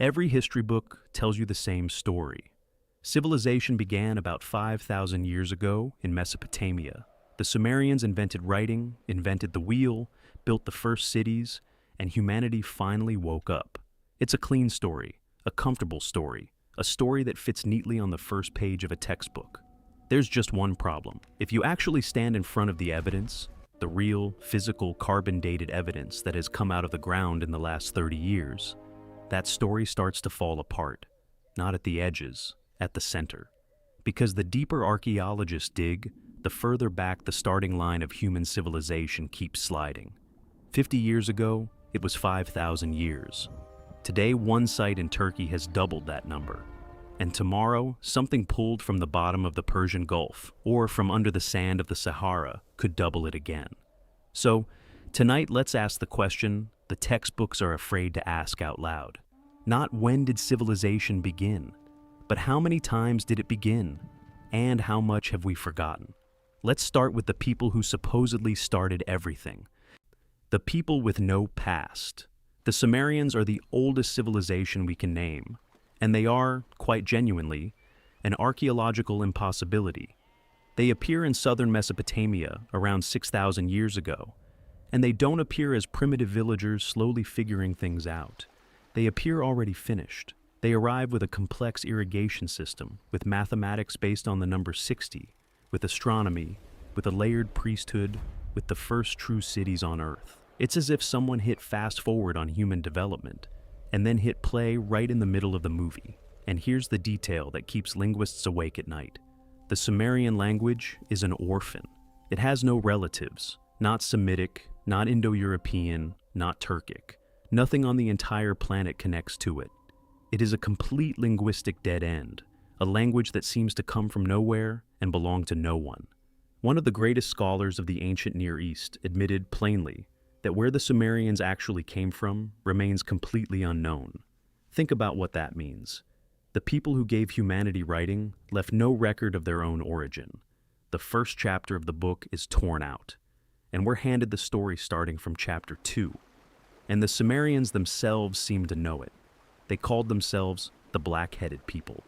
Every history book tells you the same story. Civilization began about 5,000 years ago in Mesopotamia. The Sumerians invented writing, invented the wheel, built the first cities, and humanity finally woke up. It's a clean story, a comfortable story, a story that fits neatly on the first page of a textbook. There's just one problem. If you actually stand in front of the evidence, the real, physical, carbon-dated evidence that has come out of the ground in the last 30 years, that story starts to fall apart, not at the edges, at the center. Because the deeper archaeologists dig, the further back the starting line of human civilization keeps sliding. 50 years ago, it was 5,000 years. Today, one site in Turkey has doubled that number. And tomorrow, something pulled from the bottom of the Persian Gulf or from under the sand of the Sahara could double it again. So, tonight let's ask the question the textbooks are afraid to ask out loud. Not when did civilization begin, but how many times did it begin? And how much have we forgotten? Let's start with the people who supposedly started everything. The people with no past. The Sumerians are the oldest civilization we can name, and they are, quite genuinely, an archaeological impossibility. They appear in southern Mesopotamia around 6,000 years ago, and they don't appear as primitive villagers slowly figuring things out. They appear already finished. They arrive with a complex irrigation system, with mathematics based on the number 60, with astronomy, with a layered priesthood, with the first true cities on Earth. It's as if someone hit fast forward on human development, and then hit play right in the middle of the movie. And here's the detail that keeps linguists awake at night. The Sumerian language is an orphan. It has no relatives, not Semitic, not Indo-European, not Turkic. Nothing on the entire planet connects to it. It is a complete linguistic dead end, a language that seems to come from nowhere and belong to no one. One of the greatest scholars of the ancient Near East admitted plainly that where the Sumerians actually came from remains completely unknown. Think about what that means. The people who gave humanity writing left no record of their own origin. The first chapter of the book is torn out, and we're handed the story starting from chapter 2. And the Sumerians themselves seemed to know it. They called themselves the black-headed people,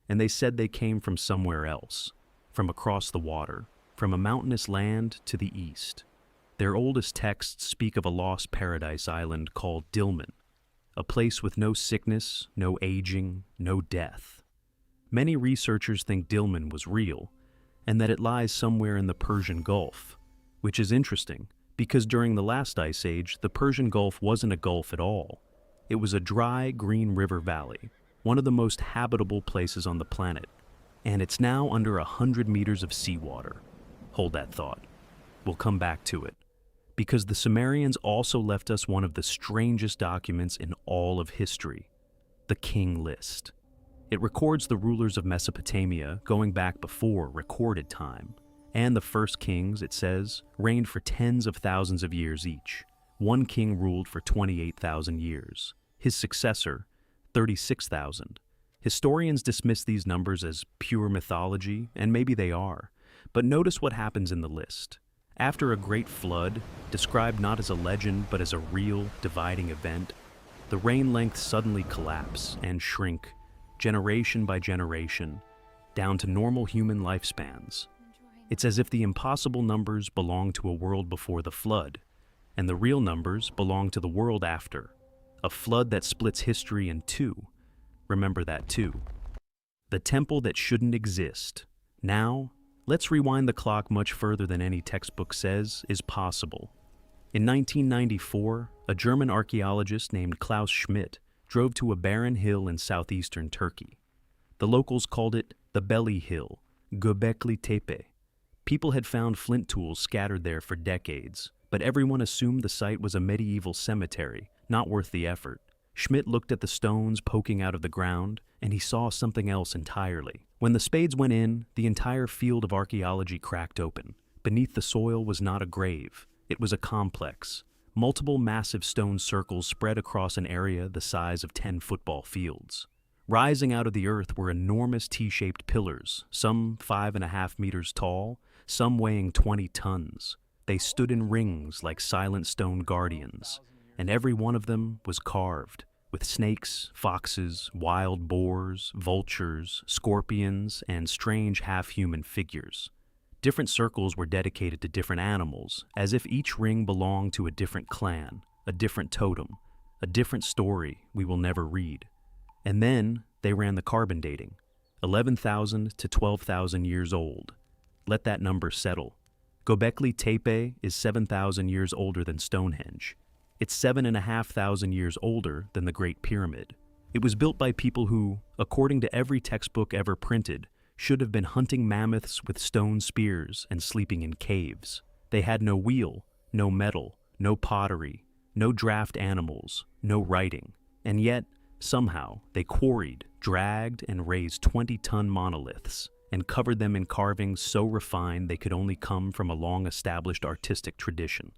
and they said they came from somewhere else, from across the water, from a mountainous land to the east. Their oldest texts speak of a lost paradise island called Dilmun, a place with no sickness, no aging, no death. Many researchers think Dilmun was real, and that it lies somewhere in the Persian Gulf, which is interesting, because during the last ice age, the Persian Gulf wasn't a gulf at all. It was a dry, green river valley, one of the most habitable places on the planet, and it's now under 100 meters of seawater. Hold that thought. We'll come back to it. Because the Sumerians also left us one of the strangest documents in all of history, the King List. It records the rulers of Mesopotamia going back before recorded time. And the first kings, it says, reigned for tens of thousands of years each. One king ruled for 28,000 years. His successor, 36,000. Historians dismiss these numbers as pure mythology, and maybe they are. But notice what happens in the list. After a great flood, described not as a legend but as a real dividing event, the reign lengths suddenly collapse and shrink, generation by generation, down to normal human lifespans. It's as if the impossible numbers belong to a world before the flood, and the real numbers belong to the world after. A flood that splits history in two. Remember that too. The temple that shouldn't exist. Now, let's rewind the clock much further than any textbook says is possible. In 1994, a German archaeologist named Klaus Schmidt drove to a barren hill in southeastern Turkey. The locals called it the Belly Hill, Göbekli Tepe. People had found flint tools scattered there for decades, but everyone assumed the site was a medieval cemetery, not worth the effort. Schmidt looked at the stones poking out of the ground, and he saw something else entirely. When the spades went in, the entire field of archaeology cracked open. Beneath the soil was not a grave. It was a complex. Multiple massive stone circles spread across an area the size of 10 football fields. Rising out of the earth were enormous T-shaped pillars, some 5.5 meters tall, some weighing 20 tons. They stood in rings like silent stone guardians, and every one of them was carved, with snakes, foxes, wild boars, vultures, scorpions, and strange half-human figures. Different circles were dedicated to different animals, as if each ring belonged to a different clan, a different totem, a different story we will never read. And then they ran the carbon dating, 11,000 to 12,000 years old. Let that number settle. Göbekli Tepe is 7,000 years older than Stonehenge. It's 7,500 years older than the Great Pyramid. It was built by people who, according to every textbook ever printed, should have been hunting mammoths with stone spears and sleeping in caves. They had no wheel, no metal, no pottery, no draft animals, no writing. And yet, somehow, they quarried, dragged, and raised 20-ton monoliths and covered them in carvings so refined they could only come from a long-established artistic tradition.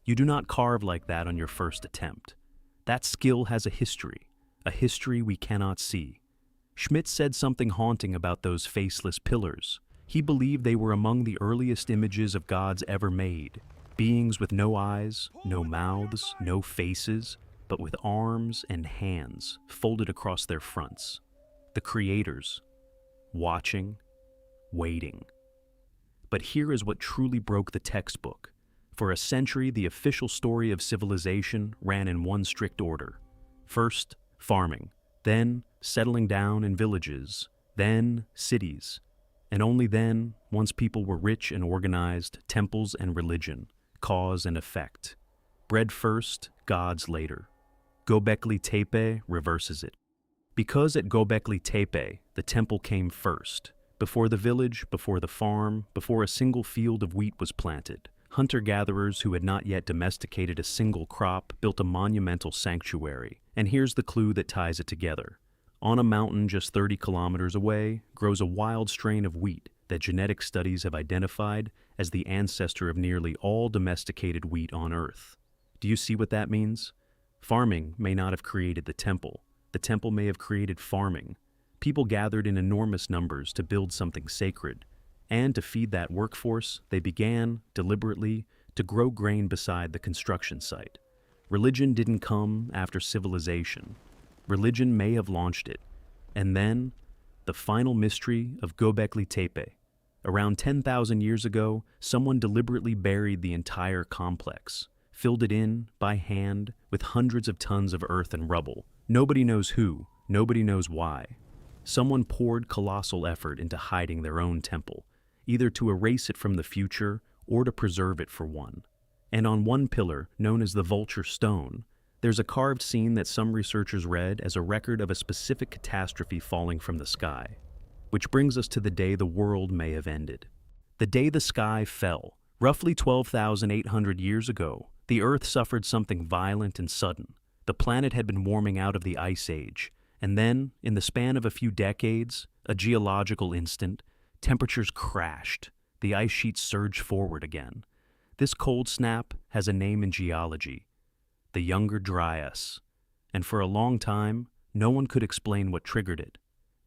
You do not carve like that on your first attempt. That skill has a history we cannot see. Schmidt said something haunting about those faceless pillars. He believed they were among the earliest images of gods ever made, beings with no eyes, no mouths, no faces, but with arms and hands folded across their fronts. The creators, watching, waiting. But here is what truly broke the textbook. For a century, the official story of civilization ran in one strict order. First, farming, then settling down in villages, then cities, and only then, once people were rich and organized, temples and religion, cause and effect. Bread first, gods later. Göbekli Tepe reverses it. Because at Göbekli Tepe, the temple came first. Before the village, before the farm, before a single field of wheat was planted, hunter-gatherers who had not yet domesticated a single crop built a monumental sanctuary. And here's the clue that ties it together. On a mountain just 30 kilometers away grows a wild strain of wheat that genetic studies have identified as the ancestor of nearly all domesticated wheat on Earth. Do you see what that means? Farming may not have created the temple. The temple may have created farming. People gathered in enormous numbers to build something sacred. And to feed that workforce, they began, deliberately, to grow grain beside the construction site. Religion didn't come after civilization. Religion may have launched it. And then, the final mystery of Göbekli Tepe. Around 10,000 years ago, someone deliberately buried the entire complex, filled it in, by hand, with hundreds of tons of earth and rubble. Nobody knows who, nobody knows why. Someone poured colossal effort into hiding their own temple, either to erase it from the future or to preserve it for one. And on one pillar, known as the Vulture Stone, there's a carved scene that some researchers read as a record of a specific catastrophe falling from the sky. Which brings us to the day the world may have ended. The day the sky fell, roughly 12,800 years ago, the Earth suffered something violent and sudden. The planet had been warming out of the Ice Age, and then, in the span of a few decades, a geological instant, temperatures crashed. The ice sheet surged forward again. This cold snap has a name in geology, the Younger Dryas, and for a long time, no one could explain what triggered it.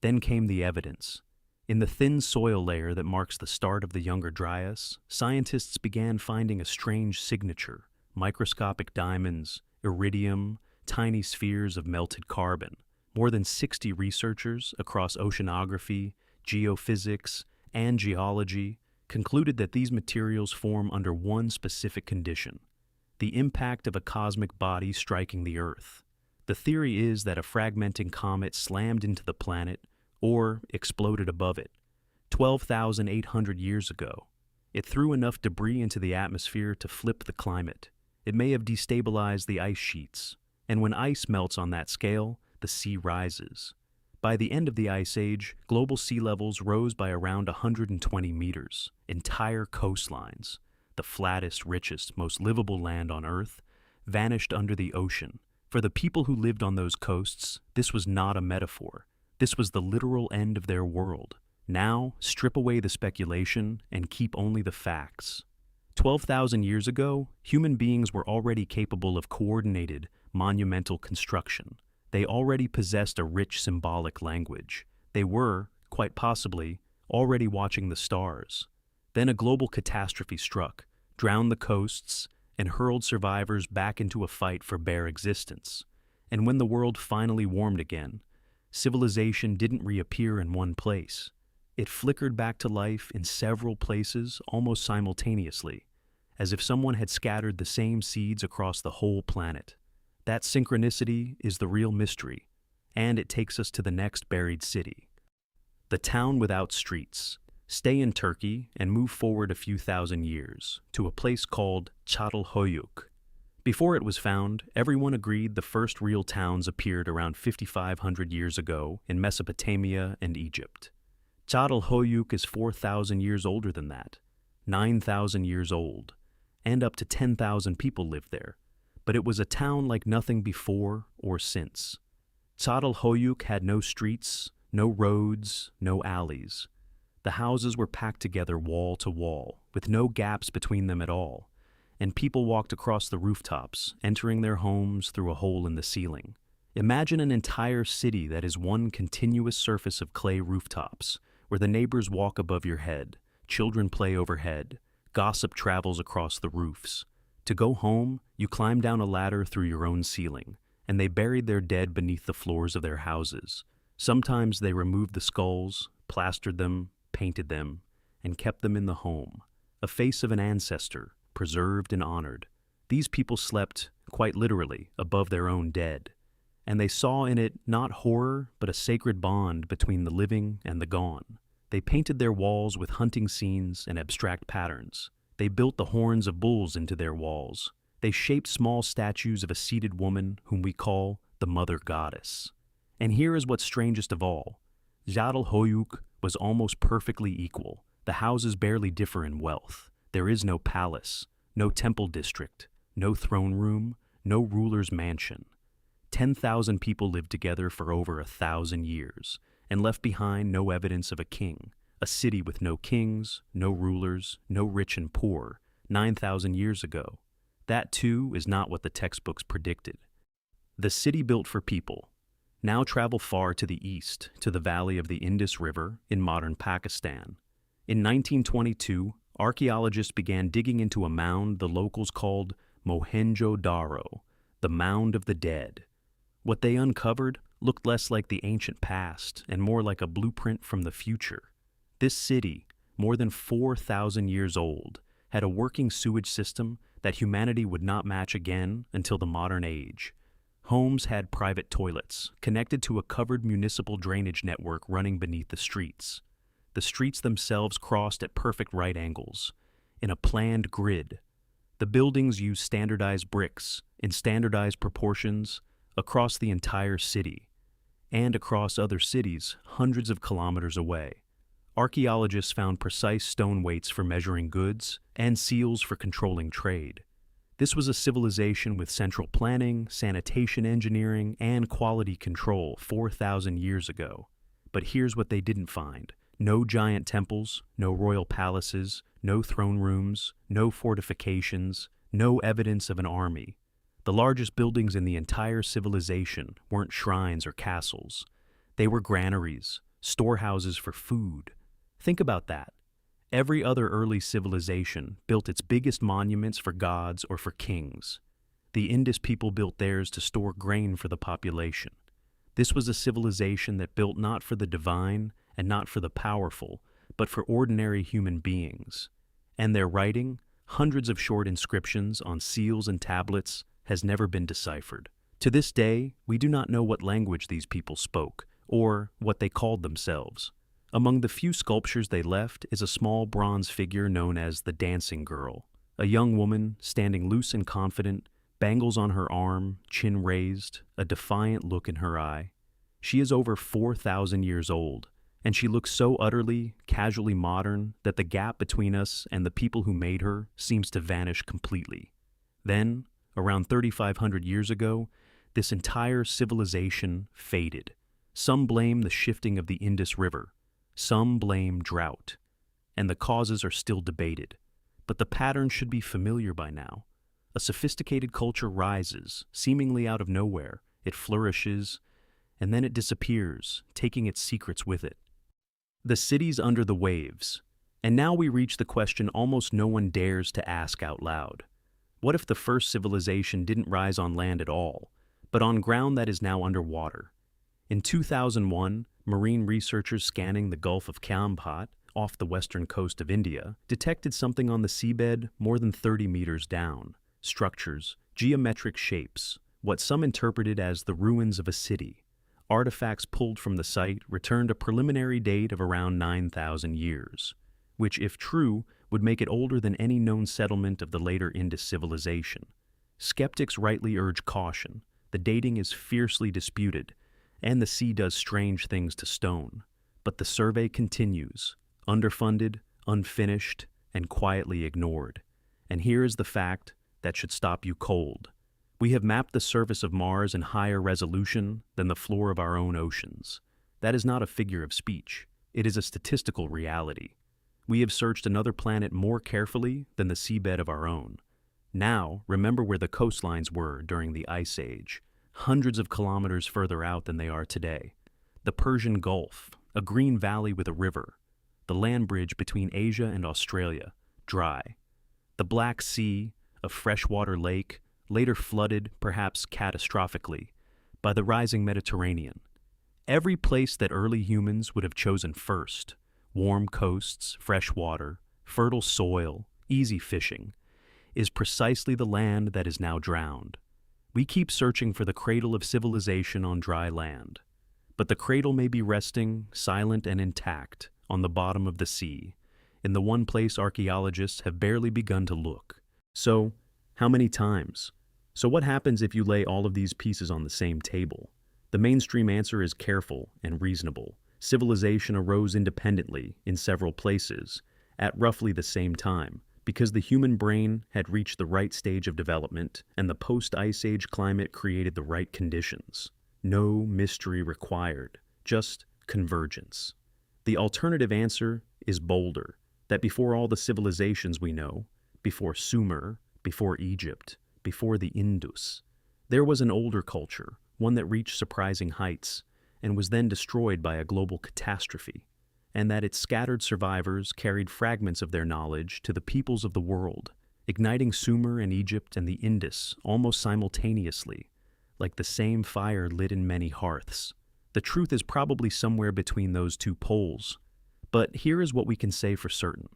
Then came the evidence. In the thin soil layer that marks the start of the Younger Dryas, scientists began finding a strange signature: microscopic diamonds, iridium, tiny spheres of melted carbon. More than 60 researchers across oceanography, geophysics, and geology concluded that these materials form under one specific condition: the impact of a cosmic body striking the Earth. The theory is that a fragmenting comet slammed into the planet or exploded above it 12,800 years ago. It threw enough debris into the atmosphere to flip the climate. It may have destabilized the ice sheets, and when ice melts on that scale, the sea rises. By the end of the Ice Age, global sea levels rose by around 120 meters. Entire coastlines, the flattest, richest, most livable land on Earth, vanished under the ocean. For the people who lived on those coasts, this was not a metaphor. This was the literal end of their world. Now, strip away the speculation and keep only the facts. 12,000 years ago, human beings were already capable of coordinated, monumental construction. They already possessed a rich symbolic language. They were, quite possibly, already watching the stars. Then a global catastrophe struck, drowned the coasts, and hurled survivors back into a fight for bare existence. And when the world finally warmed again, civilization didn't reappear in one place. It flickered back to life in several places almost simultaneously, as if someone had scattered the same seeds across the whole planet. That synchronicity is the real mystery, and it takes us to the next buried city. The town without streets. Stay in Turkey and move forward a few thousand years to a place called Çatalhöyük. Before it was found, everyone agreed the first real towns appeared around 5,500 years ago in Mesopotamia and Egypt. Çatalhöyük is 4,000 years older than that, 9,000 years old, and up to 10,000 people lived there. But it was a town like nothing before or since. Çatalhöyük had no streets, no roads, no alleys. The houses were packed together wall to wall, with no gaps between them at all, and people walked across the rooftops, entering their homes through a hole in the ceiling. Imagine an entire city that is one continuous surface of clay rooftops, where the neighbors walk above your head, children play overhead, gossip travels across the roofs. To go home, you climb down a ladder through your own ceiling, and they buried their dead beneath the floors of their houses. Sometimes they removed the skulls, plastered them, painted them, and kept them in the home, a face of an ancestor, preserved and honored. These people slept, quite literally, above their own dead, and they saw in it not horror, but a sacred bond between the living and the gone. They painted their walls with hunting scenes and abstract patterns. They built the horns of bulls into their walls. They shaped small statues of a seated woman whom we call the Mother Goddess. And here is what's strangest of all. Çatalhöyük was almost perfectly equal. The houses barely differ in wealth. There is no palace, no temple district, no throne room, no ruler's mansion. 10,000 people lived together for over 1,000 years and left behind no evidence of a king. A city with no kings, no rulers, no rich and poor, 9,000 years ago. That too is not what the textbooks predicted. The city built for people. Now travel far to the east, to the valley of the Indus River in modern Pakistan. In 1922, archaeologists began digging into a mound the locals called Mohenjo-daro, the Mound of the Dead. What they uncovered looked less like the ancient past and more like a blueprint from the future. This city, more than 4,000 years old, had a working sewage system that humanity would not match again until the modern age. Homes had private toilets, connected to a covered municipal drainage network running beneath the streets. The streets themselves crossed at perfect right angles, in a planned grid. The buildings used standardized bricks, in standardized proportions, across the entire city, and across other cities hundreds of kilometers away. Archaeologists found precise stone weights for measuring goods and seals for controlling trade. This was a civilization with central planning, sanitation engineering, and quality control 4,000 years ago. But here's what they didn't find. No giant temples, no royal palaces, no throne rooms, no fortifications, no evidence of an army. The largest buildings in the entire civilization weren't shrines or castles. They were granaries, storehouses for food. Think about that. Every other early civilization built its biggest monuments for gods or for kings. The Indus people built theirs to store grain for the population. This was a civilization that built not for the divine and not for the powerful, but for ordinary human beings. And their writing, hundreds of short inscriptions on seals and tablets, has never been deciphered. To this day, we do not know what language these people spoke, or what they called themselves. Among the few sculptures they left is a small bronze figure known as the Dancing Girl, a young woman standing loose and confident, bangles on her arm, chin raised, a defiant look in her eye. She is over 4,000 years old, and she looks so utterly, casually modern that the gap between us and the people who made her seems to vanish completely. Then, around 3,500 years ago, this entire civilization faded. Some blame the shifting of the Indus River. Some blame drought, and the causes are still debated. But the pattern should be familiar by now. A sophisticated culture rises, seemingly out of nowhere. It flourishes, and then it disappears, taking its secrets with it. The cities under the waves. And now we reach the question almost no one dares to ask out loud. What if the first civilization didn't rise on land at all, but on ground that is now underwater. In 2001, marine researchers scanning the Gulf of Kampat off the western coast of India detected something on the seabed more than 30 meters down: structures, geometric shapes, what some interpreted as the ruins of a city. Artifacts pulled from the site returned a preliminary date of around 9,000 years, which, if true, would make it older than any known settlement of the later Indus civilization. Skeptics rightly urge caution. The dating is fiercely disputed, and the sea does strange things to stone. But the survey continues, underfunded, unfinished, and quietly ignored. And here is the fact that should stop you cold. We have mapped the surface of Mars in higher resolution than the floor of our own oceans. That is not a figure of speech. It is a statistical reality. We have searched another planet more carefully than the seabed of our own. Now, remember where the coastlines were during the Ice Age, hundreds of kilometers further out than they are today. The Persian Gulf, a green valley with a river. The land bridge between Asia and Australia, dry. The Black Sea, a freshwater lake, later flooded, perhaps catastrophically, by the rising Mediterranean. Every place that early humans would have chosen first: warm coasts, fresh water, fertile soil, easy fishing, is precisely the land that is now drowned. We keep searching for the cradle of civilization on dry land, but the cradle may be resting, silent and intact, on the bottom of the sea, in the one place archaeologists have barely begun to look. So, how many times? So what happens if you lay all of these pieces on the same table? The mainstream answer is careful and reasonable. Civilization arose independently in several places at roughly the same time, because the human brain had reached the right stage of development and the post-Ice Age climate created the right conditions. No mystery required, just convergence. The alternative answer is bolder, that before all the civilizations we know, before Sumer, before Egypt, before the Indus, there was an older culture, one that reached surprising heights, and was then destroyed by a global catastrophe, and that its scattered survivors carried fragments of their knowledge to the peoples of the world, igniting Sumer and Egypt and the Indus almost simultaneously, like the same fire lit in many hearths. The truth is probably somewhere between those two poles, but here is what we can say for certain.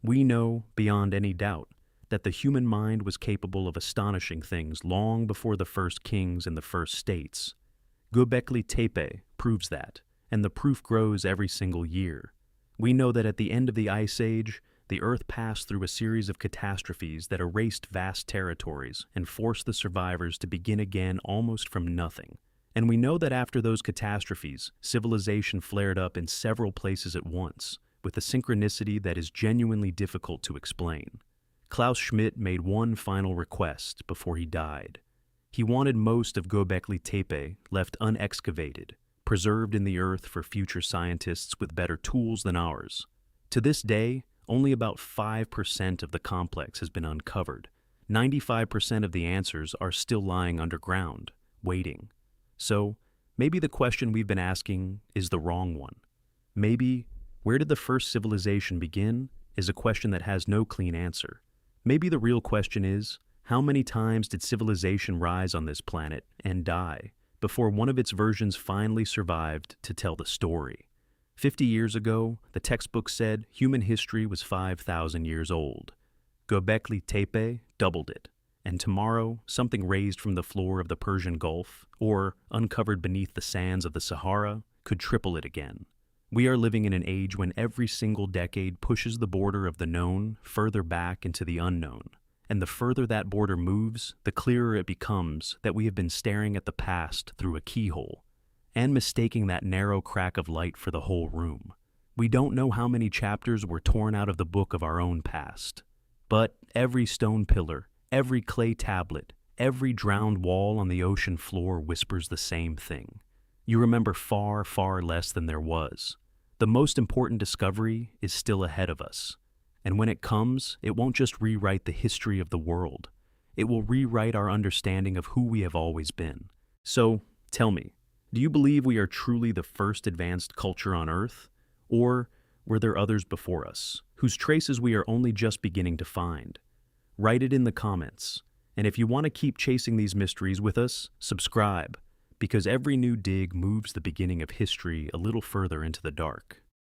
We know, beyond any doubt, that the human mind was capable of astonishing things long before the first kings and the first states. Göbekli Tepe proves that, and the proof grows every single year. We know that at the end of the Ice Age, the Earth passed through a series of catastrophes that erased vast territories and forced the survivors to begin again almost from nothing. And we know that after those catastrophes, civilization flared up in several places at once, with a synchronicity that is genuinely difficult to explain. Klaus Schmidt made one final request before he died. He wanted most of Göbekli Tepe left unexcavated, preserved in the earth for future scientists with better tools than ours. To this day, only about 5% of the complex has been uncovered. 95% of the answers are still lying underground, waiting. So, maybe the question we've been asking is the wrong one. Maybe, where did the first civilization begin, is a question that has no clean answer. Maybe the real question is, how many times did civilization rise on this planet and die before one of its versions finally survived to tell the story? 50 years ago, the textbook said human history was 5,000 years old. Göbekli Tepe doubled it, and tomorrow, something raised from the floor of the Persian Gulf, or uncovered beneath the sands of the Sahara, could triple it again. We are living in an age when every single decade pushes the border of the known further back into the unknown. And the further that border moves, the clearer it becomes that we have been staring at the past through a keyhole, and mistaking that narrow crack of light for the whole room. We don't know how many chapters were torn out of the book of our own past. But every stone pillar, every clay tablet, every drowned wall on the ocean floor whispers the same thing. You remember far, far less than there was. The most important discovery is still ahead of us. And when it comes, it won't just rewrite the history of the world. It will rewrite our understanding of who we have always been. So, tell me, do you believe we are truly the first advanced culture on Earth? Or were there others before us, whose traces we are only just beginning to find? Write it in the comments. And if you want to keep chasing these mysteries with us, subscribe, because every new dig moves the beginning of history a little further into the dark.